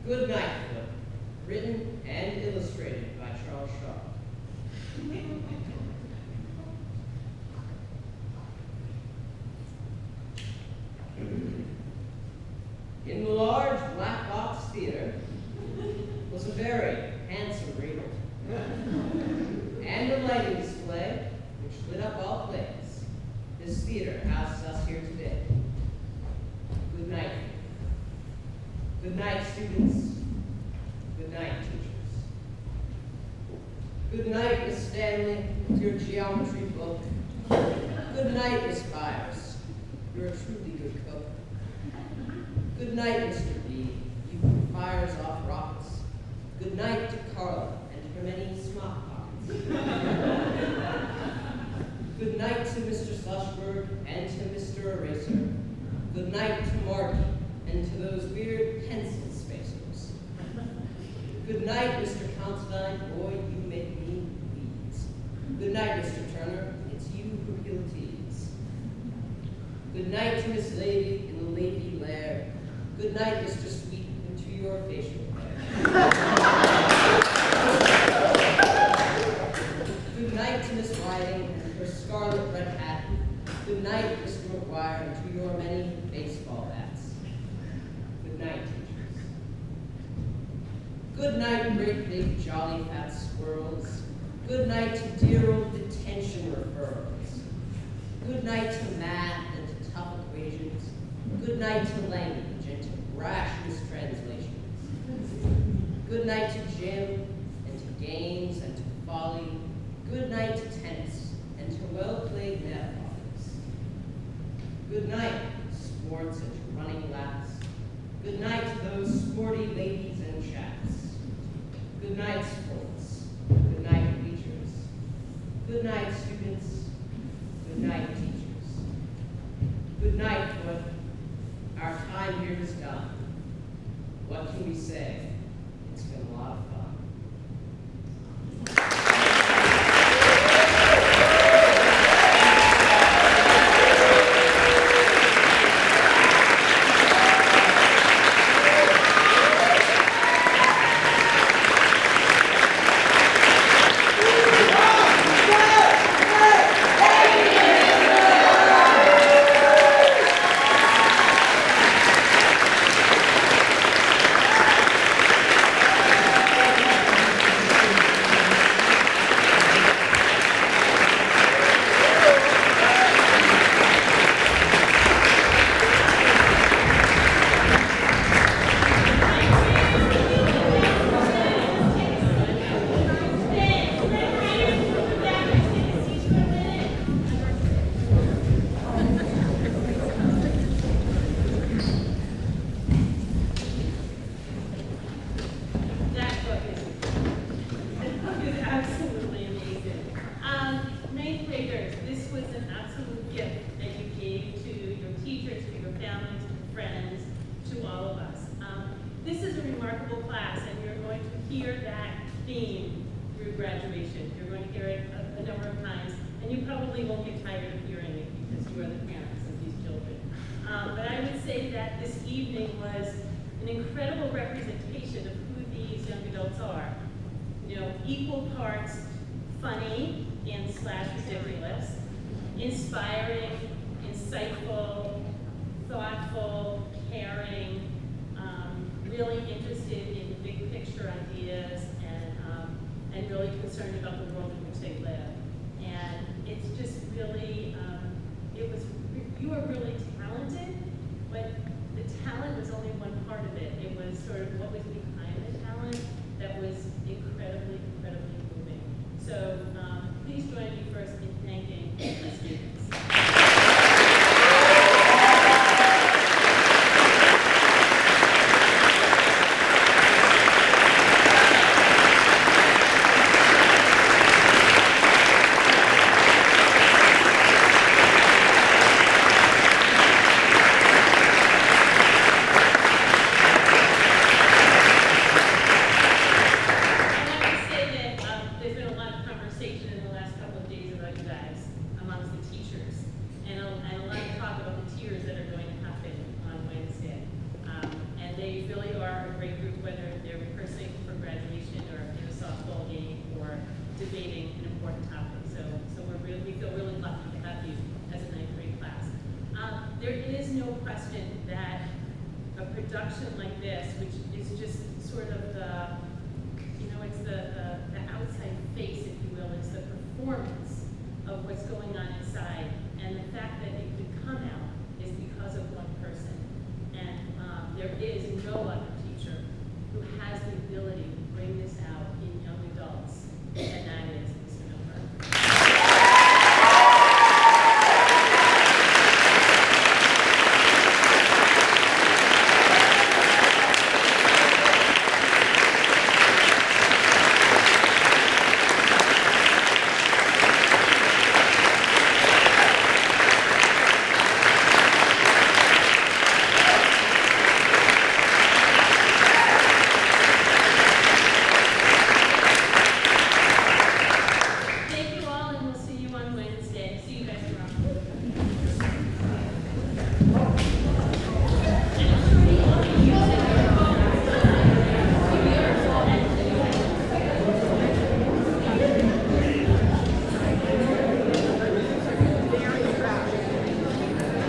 Good Night Book, written and illustrated by Charles Shaw. In the large black box theater was a very handsome reader and a lighting display which lit up all plays. This theater houses us here today. Good night. Good night, students. Good night, teachers. Good night, Miss Stanley, with your geometry book. Good night, Miss Byers. You're a truly good cook. Good night, Mr. B. You who fires off rockets. Good night to Carla and her many smock pockets. Good night to Mr. Slushberg and to Mr. Eraser. Good night to Marty and to those weird pencil spacers. Good night, Mr. Considine. Boy, you make me please. Good night, Mr. Turner. It's you who kill tease. Good night to Miss Lady in the Lady Lair. Good night, Mr. Sweet, and to your facial hair. Good night to Miss Whiting and her scarlet red hat. Good night, Mr. McGuire, and to your many baseball bats. Good night, teachers. Good night, great big jolly fat squirrels. Good night to dear old detention referrals. Good night to math and to tough equations. Good night to language and to brash mistranslations. Good night to gym and to games and to folly. Good night to tennis and to well-played netballers. Good night, sports and to running laps. Good night to those sporty ladies and chaps. Good night, sports. Good night, bleachers. Good night, students. Good night, teachers. Good night, foot. Our time here is done. What can we say? It's been a lot of fun. Equal parts funny and / ridiculous, inspiring, insightful, thoughtful, caring, really interested in big picture ideas, and really concerned about the world in which they live. And it's just really, you are really talented, but the talent was only one part of it. It was sort of what was behind the talent that was incredibly, incredibly moving. So please join me first in thanking the students. They really are a great group, whether important topic. So we feel really lucky to have you as a ninth grade class. There is no question that a production like this, which is just sort of the